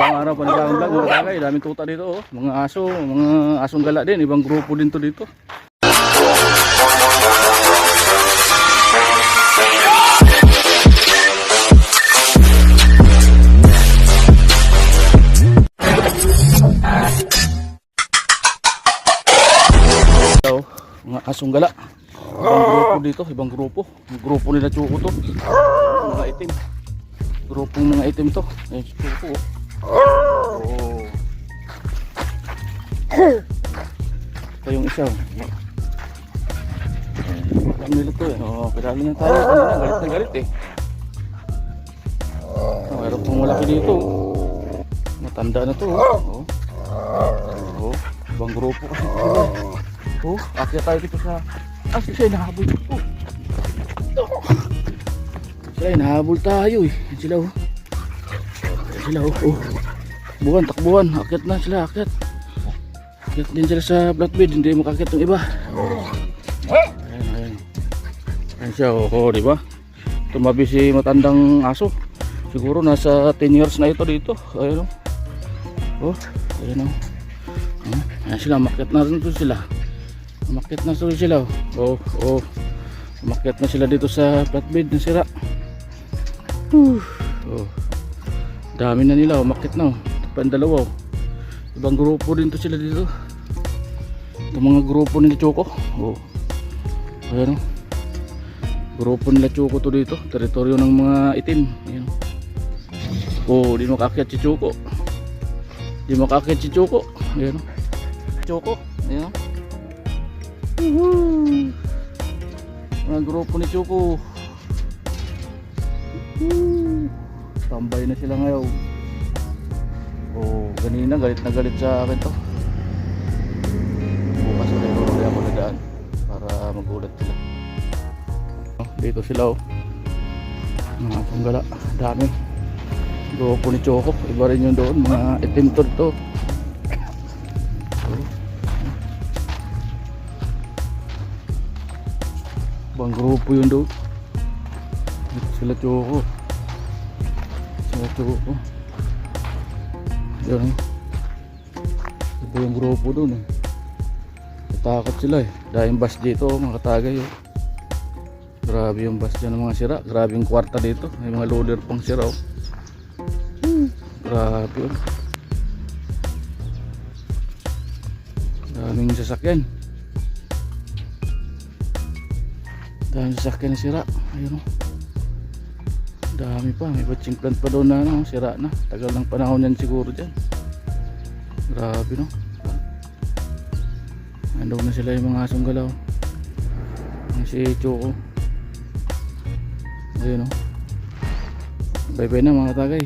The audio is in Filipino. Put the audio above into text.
Panibagong araw, panibagong vlog mga tagay. Daming tuta dito oh. Mga aso, mga asong gala din. Ibang grupo din to dito. Mga asong gala. Ibang grupo dito, ibang grupo. Ang grupo nila Choco to. Mga itim. Grupong mga itim to. Ayun si Choco. Oh. Ito yung isa. Alam nila to eh. Oh, pinalo niya tayo. Kanina, galit na galit eh. Oh, mayroon pong malaki dito. Matanda na to. Oh. Oh. Ibang grupo kasi. Oh, akyat tayo dito sa... Ah, siya nahabol dito. Siya nahabol tayo eh. Yan sila oh. Yan sila oh. Oh. Buwan, takbuhan. Akyat na sila, akyat. Akyat din sila sa flatbed. Hindi makakyat ng iba. Ayan, ayan. Ayan siya oh. Oh, diba? Tumabi si matandang aso. Siguro nasa 10 years na ito dito. Ayan oh. Oh, ayan oh. Ayan sila, makyat na rin ito sila. Umakyat na sila oh. Oh. Umakyat na sila dito sa flatbed na sira. Oh. Dami na nila, umakyat na oh. Pandalawa oh. Ibang grupo din to sila dito. Yung mga grupo nila Choco. Oh. Ayan oh. Grupo nila Choco to dito. Teritoryo ng mga itim. Ayan oh. Di makakyat si Choco. Di makakyat si Choco. Ayan oh. Choco. Ayan oh. Mga grupo ni Choco. Tambay na sila ngayon. Oh, ganina galit na galit sa akin to. Bukas ulit ako nadaan para magulat sila. Oh, dito sila oh. Mga panggala, dami. Grupo ni Choco, iba rin yung doon, mga itim to. Bang grupo yun doon. Sila Choco. Sila Choco. Yan. Ito yung grupo doon eh. Natakot sila eh. Dahil yung bus dito mga katagay oh. Grabe yung bus dyan ng mga sira. Grabe yung kwarta dito. May mga loader pang sira oh. Grabe oh. Daming sasakyan. Dahil sasakyan na sira. Ayun o. Dami pa. May batching plant pa doon na no? Sira na. Tagal ng panahon yan siguro dyan. Grabe no. Andun na sila yung mga asong galaw. Si Choco. Ayun o. Bye bye na mga tagay.